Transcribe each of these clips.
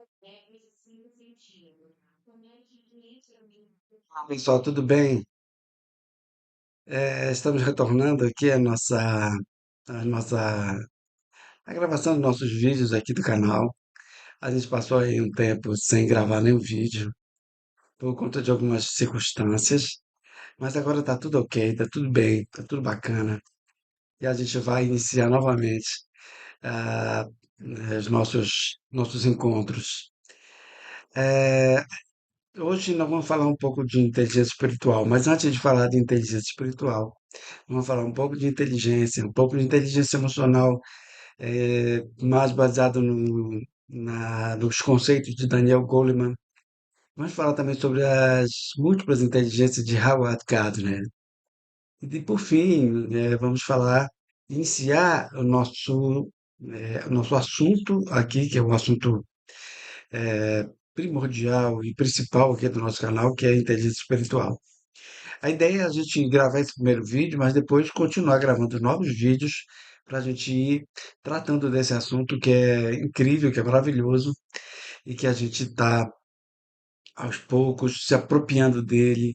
Olá, pessoal, tudo bem? Estamos retornando aqui a gravação dos nossos vídeos aqui do canal. A gente passou aí um tempo sem gravar nenhum vídeo por conta de algumas circunstâncias, mas agora tá tudo ok, tá tudo bem, tá tudo bacana e a gente vai iniciar novamente ah, os nossos encontros. Eh, Hoje nós vamos falar um pouco de inteligência espiritual, mas antes de falar de inteligência espiritual, vamos falar um pouco de inteligência, um pouco de inteligência emocional, mais baseado nos conceitos de Daniel Goleman. Vamos falar também sobre as múltiplas inteligências de Howard Gardner. E, por fim, vamos falar, iniciar o nosso assunto aqui, que é um assunto primordial e principal aqui do nosso canal, que é a inteligência espiritual. A ideia é a gente gravar esse primeiro vídeo, mas depois continuar gravando novos vídeos para a gente ir tratando desse assunto que é incrível, que é maravilhoso e que a gente está aos poucos se apropriando dele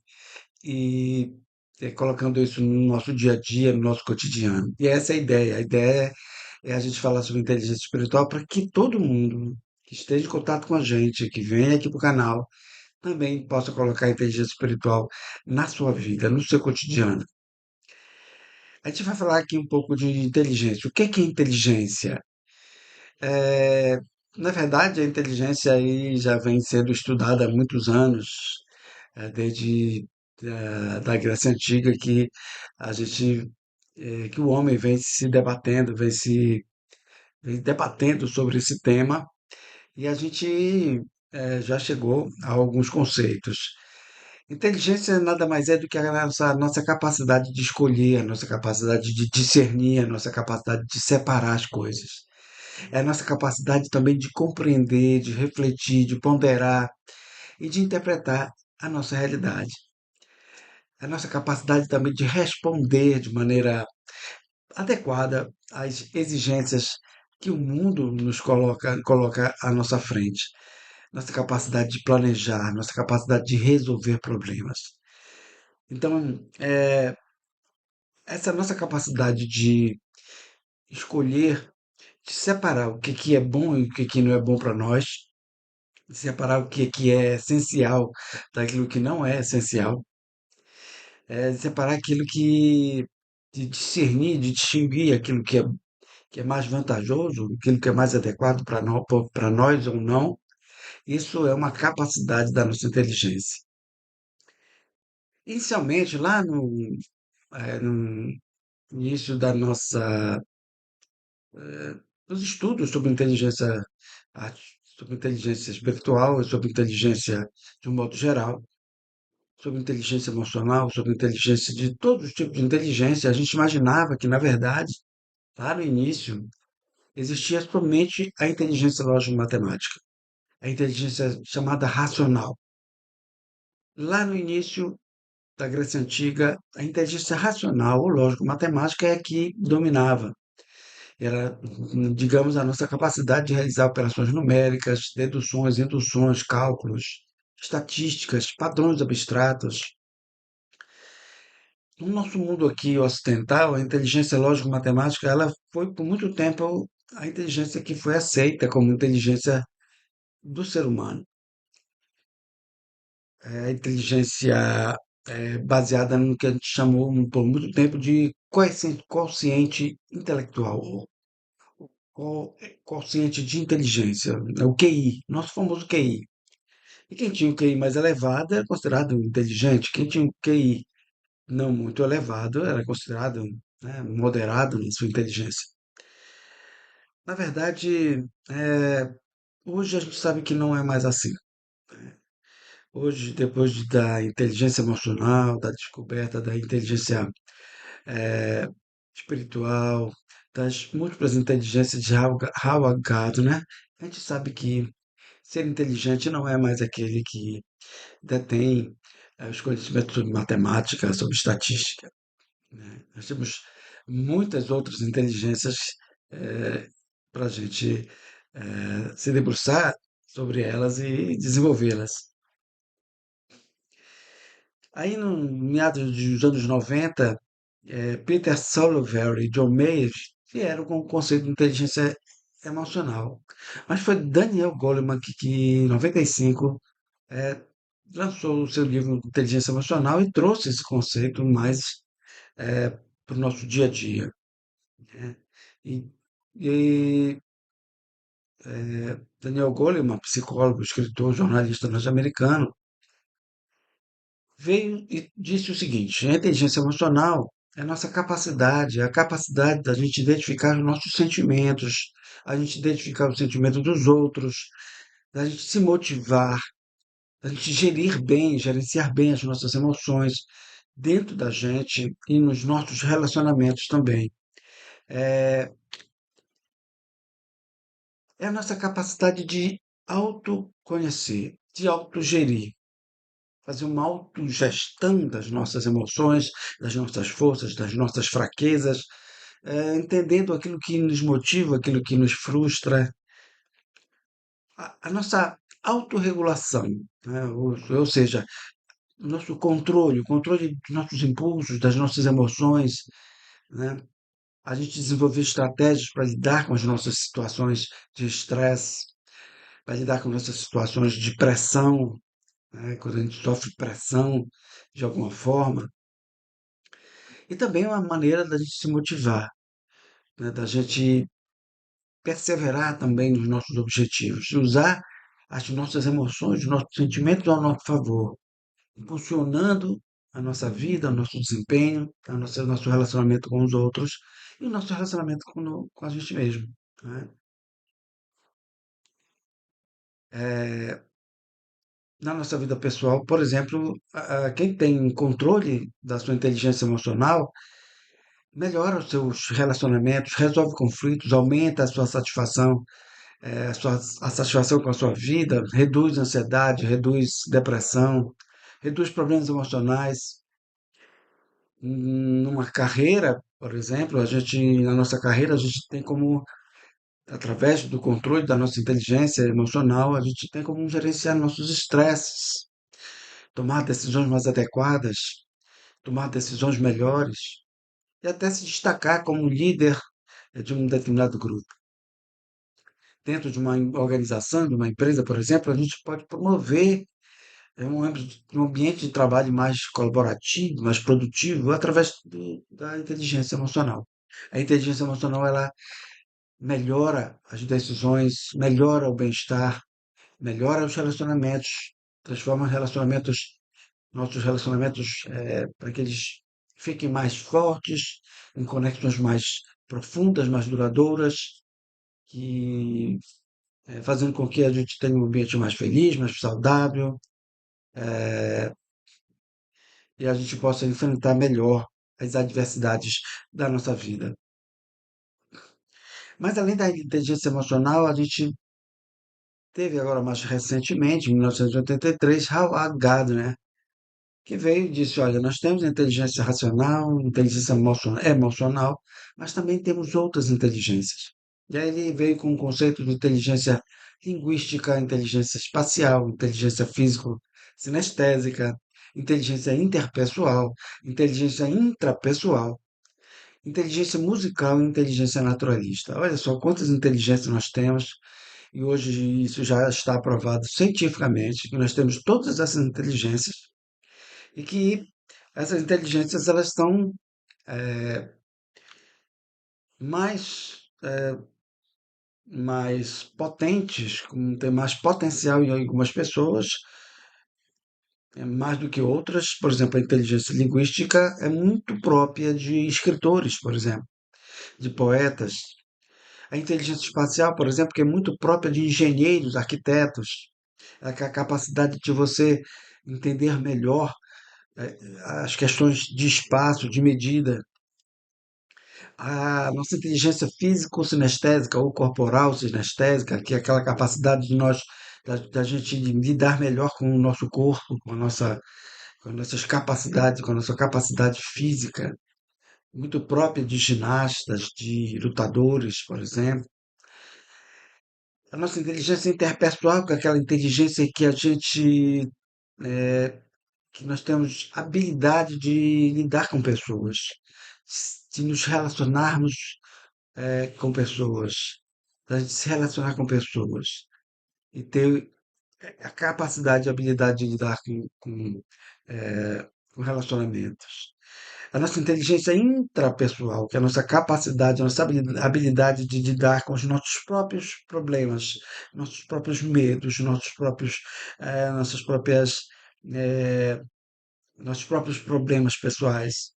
e colocando isso no nosso dia a dia, no nosso cotidiano. E essa é a ideia. A ideia é a gente falar sobre inteligência espiritual para que todo mundo que esteja em contato com a gente, que venha aqui para o canal, também possa colocar a inteligência espiritual na sua vida, no seu cotidiano. A gente vai falar aqui um pouco de inteligência. O que é inteligência? É, Na verdade, a inteligência aí já vem sendo estudada há muitos anos, desde da Grécia Antiga, que a gente, que o homem vem se debatendo, vem debatendo sobre esse tema, e a gente já chegou a alguns conceitos. Inteligência nada mais é do que a nossa capacidade de escolher, a nossa capacidade de discernir, a nossa capacidade de separar as coisas. É a nossa capacidade também de compreender, de refletir, de ponderar e de interpretar a nossa realidade. É a nossa capacidade também de responder de maneira adequada às exigências que o mundo coloca à nossa frente. Nossa capacidade de planejar, nossa capacidade de resolver problemas. Então, essa nossa capacidade de escolher, de separar o que é bom e o que não é bom para nós, de separar o que é essencial daquilo que não é essencial, de separar aquilo de discernir, de distinguir aquilo que é mais vantajoso, aquilo que é mais adequado para nós ou não, isso é uma capacidade da nossa inteligência. Inicialmente, lá no início da nossa os estudos sobre inteligência espiritual, sobre inteligência de um modo geral, sobre inteligência emocional, sobre inteligência de todos os tipos de inteligência. A gente imaginava que, na verdade, lá no início, existia somente a inteligência lógico-matemática, a inteligência chamada racional. Lá no início da Grécia Antiga, a inteligência racional ou lógico-matemática é que dominava. Era, digamos, a nossa capacidade de realizar operações numéricas, deduções, induções, cálculos, estatísticas, padrões abstratos. No nosso mundo aqui ocidental, a inteligência lógico-matemática, ela foi por muito tempo a inteligência que foi aceita como inteligência do ser humano. É a inteligência baseada no que a gente chamou por muito tempo de quociente intelectual, quociente de inteligência, o QI, nosso famoso QI. E quem tinha o QI mais elevado era considerado inteligente, quem tinha o QI não muito elevado era considerado, né, moderado na sua inteligência. Na verdade, hoje a gente sabe que não é mais assim. Hoje, da inteligência emocional, da descoberta da inteligência eh, espiritual, das múltiplas inteligências de Howard Gardner, a gente sabe que ser inteligente não é mais aquele que detém os conhecimentos sobre matemática, sobre estatística, né? Nós temos muitas outras inteligências para a gente se debruçar sobre elas e desenvolvê-las. Aí, no meados dos anos 90, Peter Salovey e John Mayer vieram com o conceito de inteligência emocional. Mas foi Daniel Goleman que em 95, eh, lançou o seu livro Inteligência Emocional e trouxe esse conceito mais para o nosso dia a dia, né? E, e Daniel Goleman, psicólogo, escritor, jornalista norte-americano, veio e disse o seguinte: a inteligência emocional é a nossa capacidade, é a capacidade da gente identificar os nossos sentimentos, a gente identificar os sentimentos dos outros, da gente se motivar, da gente gerir bem, gerenciar bem as nossas emoções dentro da gente e nos nossos relacionamentos também. É, é a nossa capacidade de autoconhecer, de autogerir, fazer uma autogestão das nossas emoções, das nossas forças, das nossas fraquezas, entendendo aquilo que nos motiva, aquilo que nos frustra, a nossa autorregulação, né? Ou seja, o nosso controle, o controle dos nossos impulsos, das nossas emoções, né? A gente desenvolver estratégias para lidar com as nossas situações de estresse, para lidar com nossas situações de pressão, né? Quando a gente sofre pressão de alguma forma. E também é uma maneira da gente se motivar, né? Da gente perseverar também nos nossos objetivos, usar as nossas emoções, os nossos sentimentos ao nosso favor, impulsionando a nossa vida, o nosso desempenho, nosso relacionamento com os outros e o nosso relacionamento com a gente mesmo, né? Na nossa vida pessoal, por exemplo, quem tem controle da sua inteligência emocional melhora os seus relacionamentos, resolve conflitos, aumenta a sua satisfação, a satisfação com a sua vida, reduz ansiedade, reduz depressão, reduz problemas emocionais. Numa carreira, por exemplo, na nossa carreira, a gente tem como, através do controle da nossa inteligência emocional, a gente tem como gerenciar nossos estresses, tomar decisões mais adequadas, tomar decisões melhores e até se destacar como líder de um determinado grupo. Dentro de uma organização, de uma empresa, por exemplo, a gente pode promover um ambiente de trabalho mais colaborativo, mais produtivo, através da inteligência emocional. A inteligência emocional ela melhora as decisões, melhora o bem-estar, melhora os relacionamentos, transforma nossos relacionamentos, para que eles fiquem mais fortes, em conexões mais profundas, mais duradouras, que fazendo com que a gente tenha um ambiente mais feliz, mais saudável, e a gente possa enfrentar melhor as adversidades da nossa vida. Mas além da inteligência emocional, a gente teve agora mais recentemente, em 1983, Howard Gardner, que veio e disse: olha, nós temos inteligência racional, inteligência emocional, mas também temos outras inteligências. E aí ele veio com o conceito de inteligência linguística, inteligência espacial, inteligência físico-sinestésica, inteligência interpessoal, inteligência intrapessoal, inteligência musical e inteligência naturalista. Olha só quantas inteligências nós temos, e hoje isso já está aprovado cientificamente, que nós temos todas essas inteligências e que essas inteligências elas estão mais, mais potentes, têm mais potencial em algumas pessoas, mais do que outras. Por exemplo, a inteligência linguística é muito própria de escritores, por exemplo, de poetas. A inteligência espacial, por exemplo, que é muito própria de engenheiros, arquitetos, é a capacidade de você entender melhor as questões de espaço, de medida. A nossa inteligência físico-sinestésica ou corporal sinestésica, que é aquela capacidade de da gente lidar melhor com o nosso corpo, com as nossas capacidades, com a nossa capacidade física, muito própria de ginastas, de lutadores, por exemplo. A nossa inteligência interpessoal, que é aquela inteligência que a gente, eh, que nós temos habilidade de lidar com pessoas, de nos relacionarmos, com pessoas, da gente se relacionar com pessoas e ter a capacidade e habilidade de lidar com relacionamentos. A nossa inteligência intrapessoal, que é a nossa capacidade, a nossa habilidade de lidar com os nossos próprios problemas, nossos próprios medos, nossas próprias, eh, nossos próprios problemas pessoais,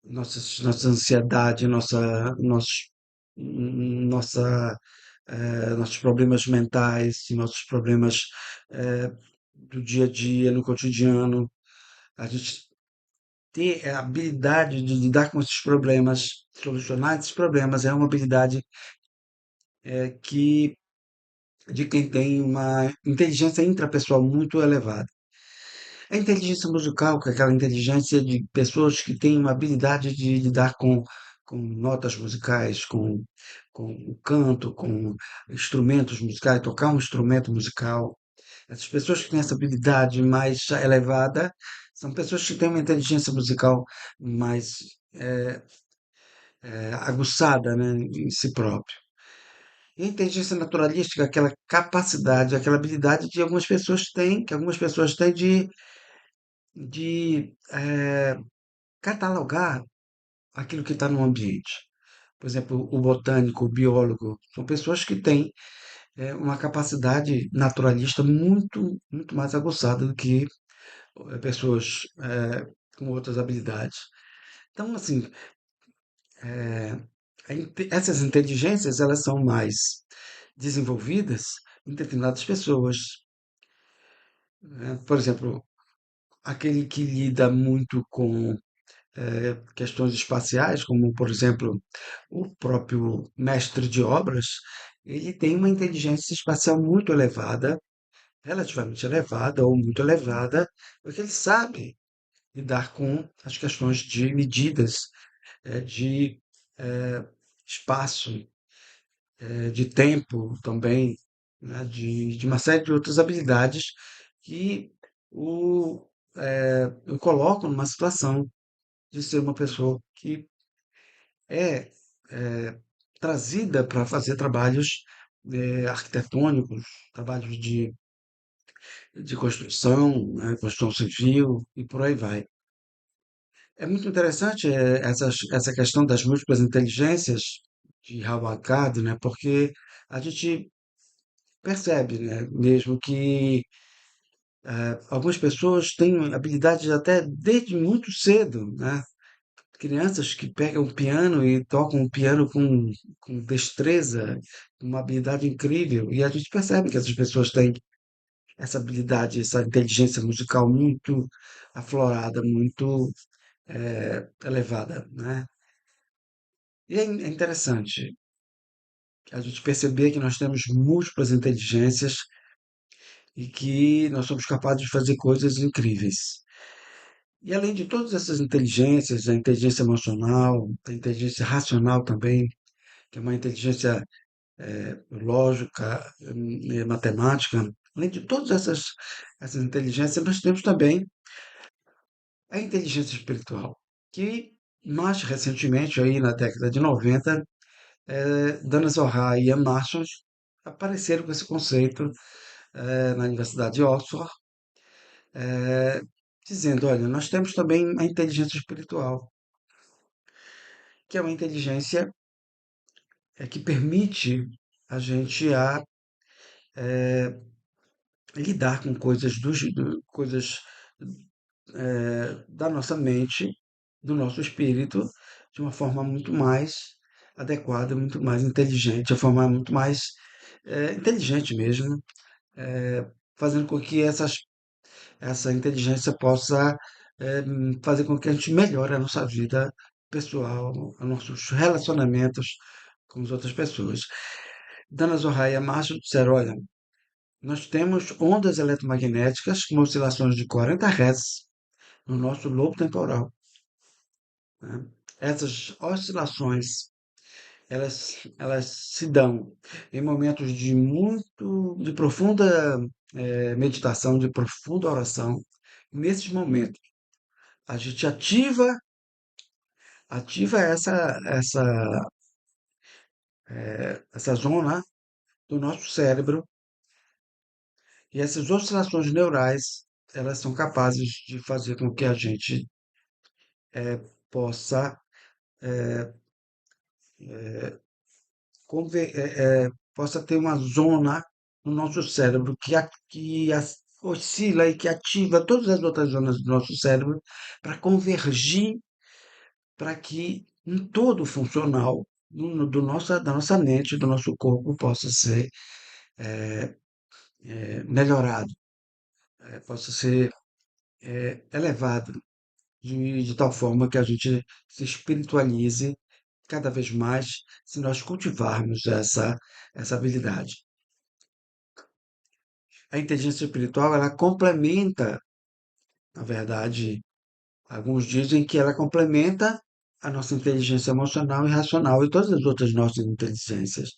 nossa ansiedade, nossa, nossos problemas mentais, nossos problemas eh, do dia a dia, no cotidiano. A gente ter a habilidade de lidar com esses problemas, solucionar esses problemas, é uma habilidade que de quem tem uma inteligência intrapessoal muito elevada. A inteligência musical, que é aquela inteligência de pessoas que têm uma habilidade de lidar com notas musicais, com o canto, com instrumentos musicais, tocar um instrumento musical. Essas pessoas que têm essa habilidade mais elevada são pessoas que têm uma inteligência musical mais eh, aguçada, né, em si próprio. E a inteligência naturalística, é aquela capacidade, aquela habilidade de algumas pessoas têm, que algumas pessoas têm de catalogar aquilo que está no ambiente. Por exemplo, o botânico, o biólogo, são pessoas que têm uma capacidade naturalista muito mais aguçada do que pessoas com outras habilidades. Então, assim, essas inteligências elas são mais desenvolvidas em determinadas pessoas, né? Por exemplo, aquele que lida muito com questões espaciais, como por exemplo o próprio mestre de obras, ele tem uma inteligência espacial muito elevada, relativamente elevada ou muito elevada, porque ele sabe lidar com as questões de medidas, de espaço, de tempo também, né, de uma série de outras habilidades que o colocam numa situação de ser uma pessoa que é, trazida para fazer trabalhos arquitetônicos, trabalhos de construção, né, construção civil e por aí vai. É muito interessante essa questão das múltiplas inteligências de Howard Gardner, né, porque a gente percebe, né, mesmo que algumas pessoas têm habilidades até desde muito cedo, né? Crianças que pegam o piano e tocam o piano com destreza, com uma habilidade incrível, e a gente percebe que essas pessoas têm essa habilidade, essa inteligência musical muito aflorada, muito elevada, né? E é interessante a gente perceber que nós temos múltiplas inteligências e que nós somos capazes de fazer coisas incríveis. E além de todas essas inteligências, a inteligência emocional, a inteligência racional também, que é uma inteligência lógica, matemática, além de todas essas inteligências, nós temos também a inteligência espiritual, que mais recentemente, aí na década de 90, Dana Zohar e Ian Marshall apareceram com esse conceito na Universidade de Oxford, eh, dizendo, olha, nós temos também a inteligência espiritual, que é uma inteligência que permite a gente lidar com coisas da nossa mente, do nosso espírito, de uma forma muito mais adequada, muito mais inteligente, de uma forma muito mais inteligente mesmo, fazendo com que essa inteligência possa fazer com que a gente melhore a nossa vida pessoal, os nossos relacionamentos com as outras pessoas. Dana Zohar e Marshall disseram, olha, nós temos ondas eletromagnéticas com oscilações de 40 Hz no nosso lobo temporal, né? Essas oscilações elas se dão em momentos de profunda meditação, de profunda oração. Nesses momentos, a gente ativa essa zona do nosso cérebro e essas oscilações neurais, elas são capazes de fazer com que a gente possa possa ter uma zona no nosso cérebro oscila e que ativa todas as outras zonas do nosso cérebro para convergir para que um todo funcional da nossa mente, do nosso corpo, possa ser melhorado, possa ser elevado de tal forma que a gente se espiritualize cada vez mais se nós cultivarmos essa habilidade. A inteligência espiritual, ela complementa, na verdade, alguns dizem que ela complementa a nossa inteligência emocional e racional e todas as outras nossas inteligências.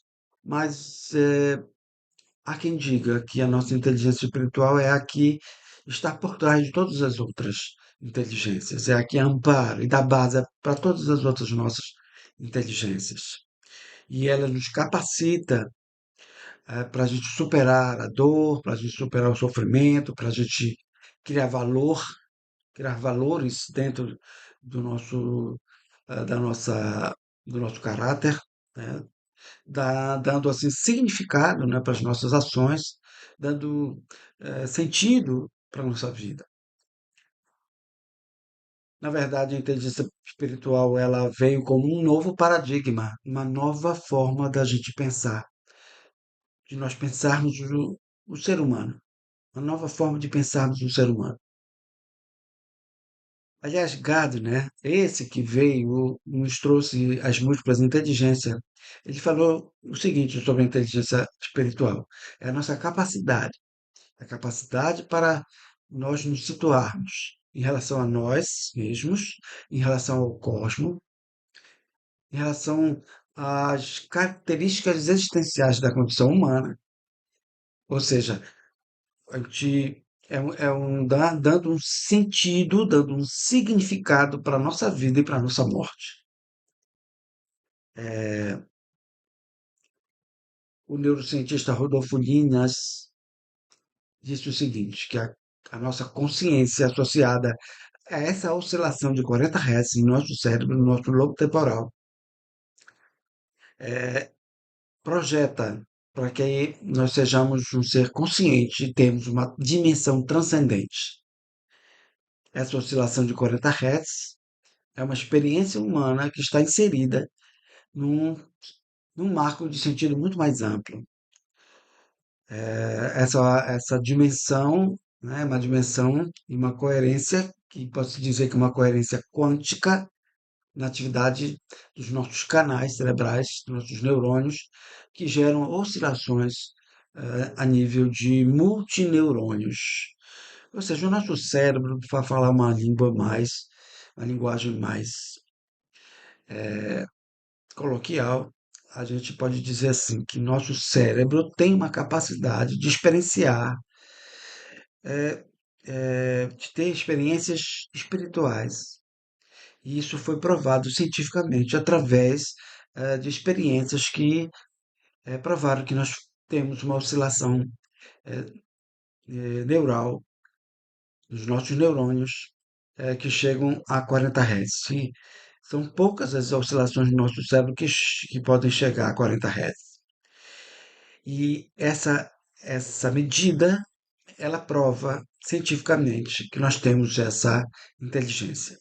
Mas há quem diga que a nossa inteligência espiritual é a que está por trás de todas as outras inteligências, é a que ampara e dá base para todas as outras nossas inteligências. E ela nos capacita para a gente superar a dor, para a gente superar o sofrimento, para a gente criar valor, criar valores dentro do nosso, da nossa, do nosso caráter, né? Dando assim significado, né, para as nossas ações, dando sentido para a nossa vida. Na verdade, a inteligência espiritual ela veio como um novo paradigma, uma nova forma da gente pensar, de nós pensarmos o ser humano, uma nova forma de pensarmos o ser humano. Aliás, Gado, né? Esse que veio, nos trouxe as múltiplas inteligências. Ele falou o seguinte sobre a inteligência espiritual: é a capacidade para nós nos situarmos em relação a nós mesmos, em relação ao cosmos, em relação às características existenciais da condição humana. Ou seja, a gente dando um sentido, dando um significado para a nossa vida e para a nossa morte. O neurocientista Rodolfo Linhas disse o seguinte, que a nossa consciência associada a essa oscilação de 40 Hz em nosso cérebro, no nosso lobo temporal, projeta para que nós sejamos um ser consciente e temos uma dimensão transcendente. Essa oscilação de 40 Hz é uma experiência humana que está inserida num, num marco de sentido muito mais amplo. Essa dimensão, né, uma dimensão e uma coerência, que posso dizer que é uma coerência quântica na atividade dos nossos canais cerebrais, dos nossos neurônios, que geram oscilações a nível de multineurônios. Ou seja, o nosso cérebro, para falar uma linguagem mais coloquial, a gente pode dizer assim, que nosso cérebro tem uma capacidade de experienciar, de ter experiências espirituais. E isso foi provado cientificamente através de experiências que provaram que nós temos uma oscilação neural dos nossos neurônios que chegam a 40 Hz. E são poucas as oscilações do nosso cérebro que podem chegar a 40 Hz. E essa medida, ela prova cientificamente que nós temos essa inteligência.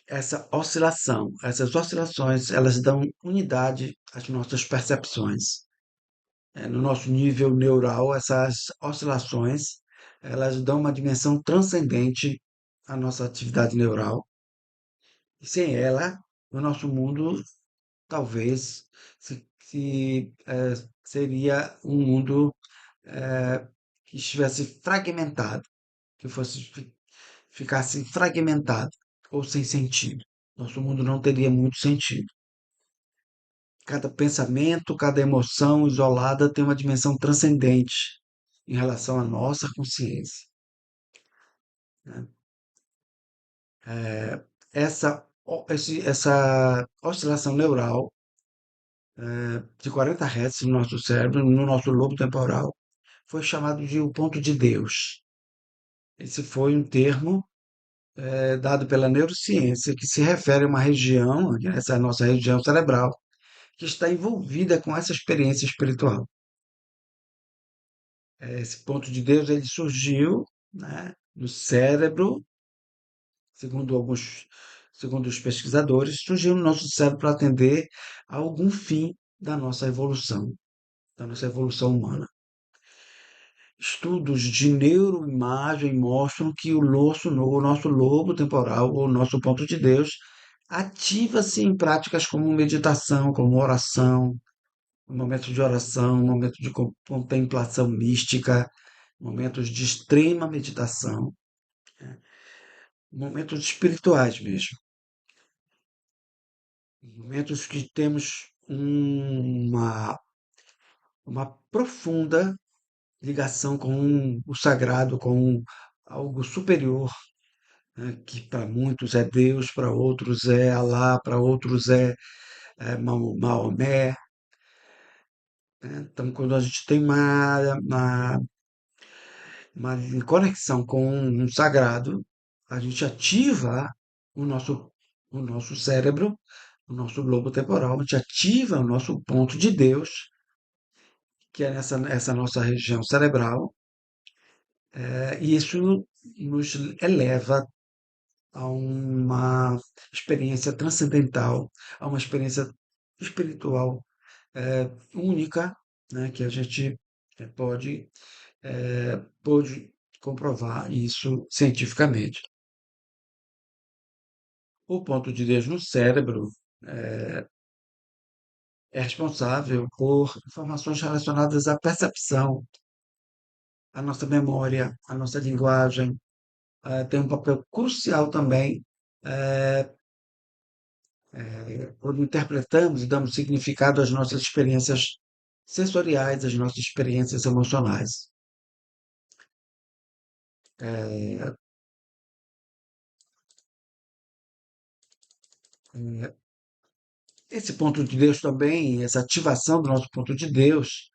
Essas oscilações, elas dão unidade às nossas percepções. No nosso nível neural, essas oscilações, elas dão uma dimensão transcendente à nossa atividade neural. E sem ela, o nosso mundo talvez seria um mundo que estivesse fragmentado, que ficasse fragmentado ou sem sentido. nosso mundo não teria muito sentido. Cada pensamento, cada emoção isolada tem uma dimensão transcendente em relação à nossa consciência, né? Essa oscilação neural de 40 Hz no nosso cérebro, no nosso lobo temporal, foi chamado de o ponto de Deus. Esse foi um termo dado pela neurociência que se refere a uma região, essa é a nossa região cerebral, que está envolvida com essa experiência espiritual. Esse ponto de Deus ele surgiu, né, no cérebro, segundo alguns, segundo os pesquisadores, surgiu no nosso cérebro para atender a algum fim da nossa evolução humana. Estudos de neuroimagem mostram que o nosso lobo temporal, ou nosso ponto de Deus, ativa-se em práticas como meditação, como oração, momentos de oração, momentos de contemplação mística, momentos de extrema meditação, momentos espirituais mesmo, momentos que temos uma profunda ligação com o sagrado, com algo superior, né, que para muitos é Deus, para outros é Alá, para outros é Maomé, né? Então, quando a gente tem uma conexão com um sagrado, a gente ativa o nosso, o nosso cérebro, o nosso globo temporal, a gente ativa o nosso ponto de Deus, que é essa nossa região cerebral, e isso nos eleva a uma experiência transcendental, a uma experiência espiritual única, né, que a gente pode, pode comprovar isso cientificamente. O ponto de Deus no cérebro é responsável por informações relacionadas à percepção, à nossa memória, à nossa linguagem. Tem um papel crucial também quando interpretamos e damos significado às nossas experiências sensoriais, às nossas experiências emocionais. É, esse ponto de Deus também, essa ativação do nosso ponto de Deus,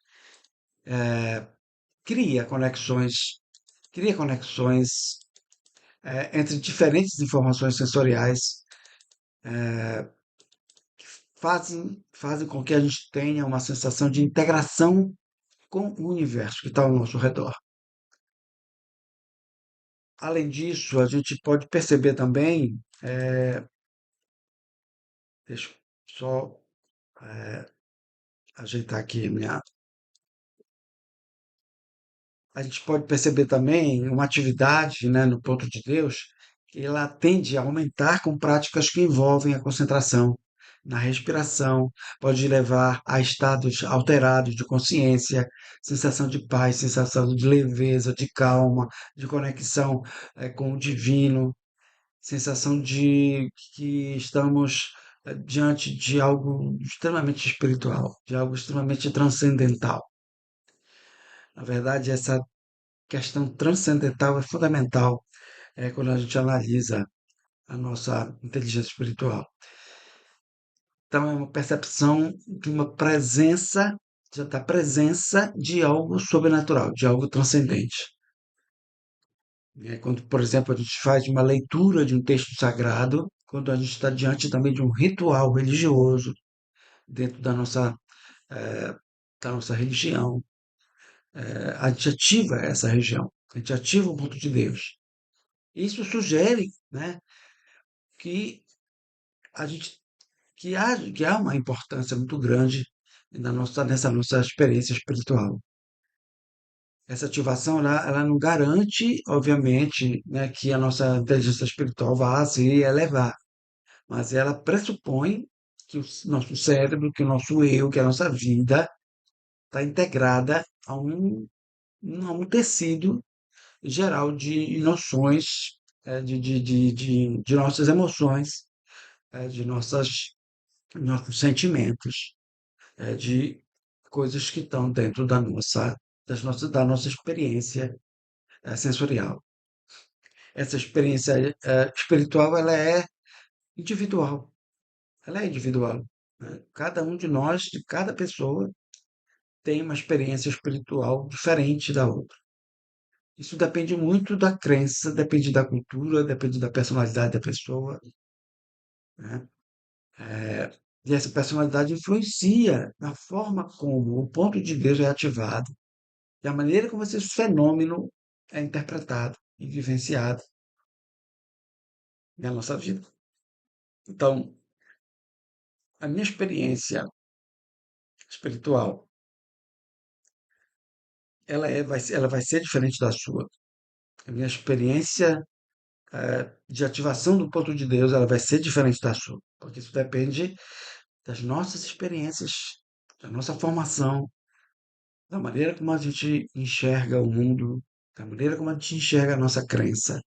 cria conexões, cria conexões entre diferentes informações sensoriais, fazem com que a gente tenha uma sensação de integração com o universo que está ao nosso redor. Além disso, a gente pode perceber também, deixa eu só ajeitar aqui minha. A gente pode perceber também uma atividade, né, no ponto de Deus, que ela tende a aumentar com práticas que envolvem a concentração na respiração, pode levar a estados alterados de consciência, sensação de paz, sensação de leveza, de calma, de conexão, com o divino, sensação de que estamos diante de algo extremamente espiritual, de algo extremamente transcendental. Na verdade, essa questão transcendental é fundamental quando a gente analisa a nossa inteligência espiritual. Então, é uma percepção de uma presença, da presença de algo sobrenatural, de algo transcendente. Quando, por exemplo, a gente faz uma leitura de um texto sagrado, quando a gente está diante também de um ritual religioso dentro eh, da nossa religião, a gente ativa essa região, a gente ativa o ponto de Deus. Isso sugere, né, que a gente que há uma importância muito grande nessa nossa experiência espiritual. Essa ativação ela não garante, obviamente, né, que a nossa inteligência espiritual vá se elevar, mas ela pressupõe que o nosso cérebro, que o nosso eu, que a nossa vida está integrada a um tecido geral de noções, de nossas emoções, de nossos sentimentos, de coisas que estão dentro da nossa experiência sensorial. Essa experiência espiritual, individual, ela é individual, né? Cada um de nós, de cada pessoa, tem uma experiência espiritual diferente da outra. Isso depende muito da crença, depende da cultura, depende da personalidade da pessoa, né? E essa personalidade influencia na forma como o ponto de Deus é ativado e a maneira como esse fenômeno é interpretado e vivenciado na nossa vida. Então, a minha experiência espiritual, ela vai ser diferente da sua. A minha experiência de ativação do ponto de Deus, ela vai ser diferente da sua, porque isso depende das nossas experiências, da nossa formação, da maneira como a gente enxerga o mundo, da maneira como a gente enxerga a nossa crença,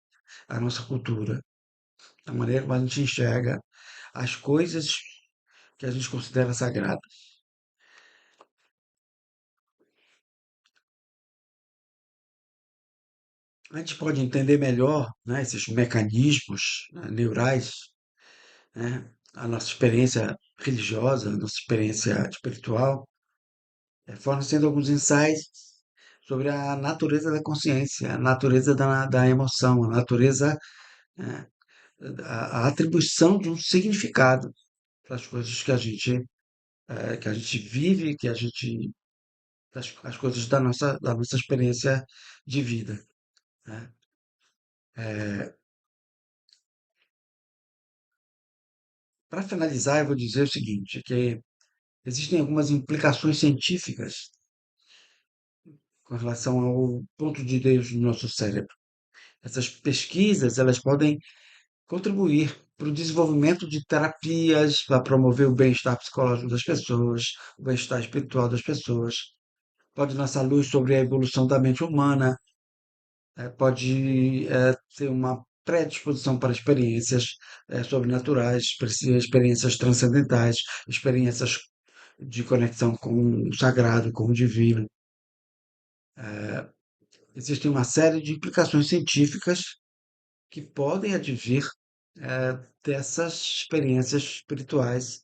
a nossa cultura, da maneira como a gente enxerga as coisas que a gente considera sagradas. A gente pode entender melhor, né, esses mecanismos, né, neurais, né, a nossa experiência religiosa, a nossa experiência espiritual, fornecendo alguns insights sobre a natureza da consciência, a natureza da emoção, a natureza, né, a atribuição de um significado para as coisas que a gente vive, as coisas da nossa experiência de vida, né? Para finalizar, eu vou dizer o seguinte, que existem algumas implicações científicas com relação ao ponto de Deus no nosso cérebro. Essas pesquisas, elas podem contribuir para o desenvolvimento de terapias para promover o bem-estar psicológico das pessoas, o bem-estar espiritual das pessoas. Pode lançar luz sobre a evolução da mente humana, pode ter uma predisposição para experiências sobrenaturais, experiências transcendentais, experiências de conexão com o sagrado, com o divino. Existem uma série de implicações científicas que podem advir dessas experiências espirituais,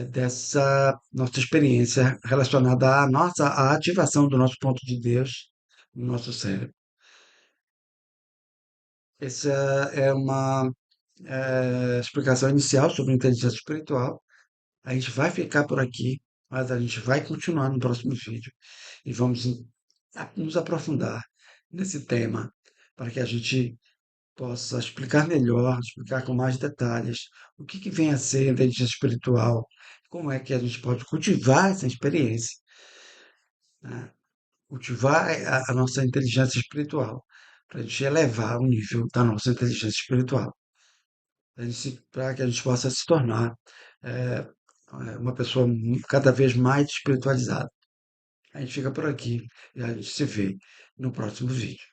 dessa nossa experiência relacionada à ativação do nosso ponto de Deus no nosso cérebro. Essa é uma explicação inicial sobre inteligência espiritual. A gente vai ficar por aqui, mas a gente vai continuar no próximo vídeo e vamos nos aprofundar nesse tema para que a gente possa explicar melhor, explicar com mais detalhes o que vem a ser a inteligência espiritual, como é que a gente pode cultivar essa experiência, né? Cultivar a nossa inteligência espiritual, para a gente elevar o nível da nossa inteligência espiritual, para que a gente possa se tornar eh, uma pessoa cada vez mais espiritualizada. A gente fica por aqui e a gente se vê no próximo vídeo.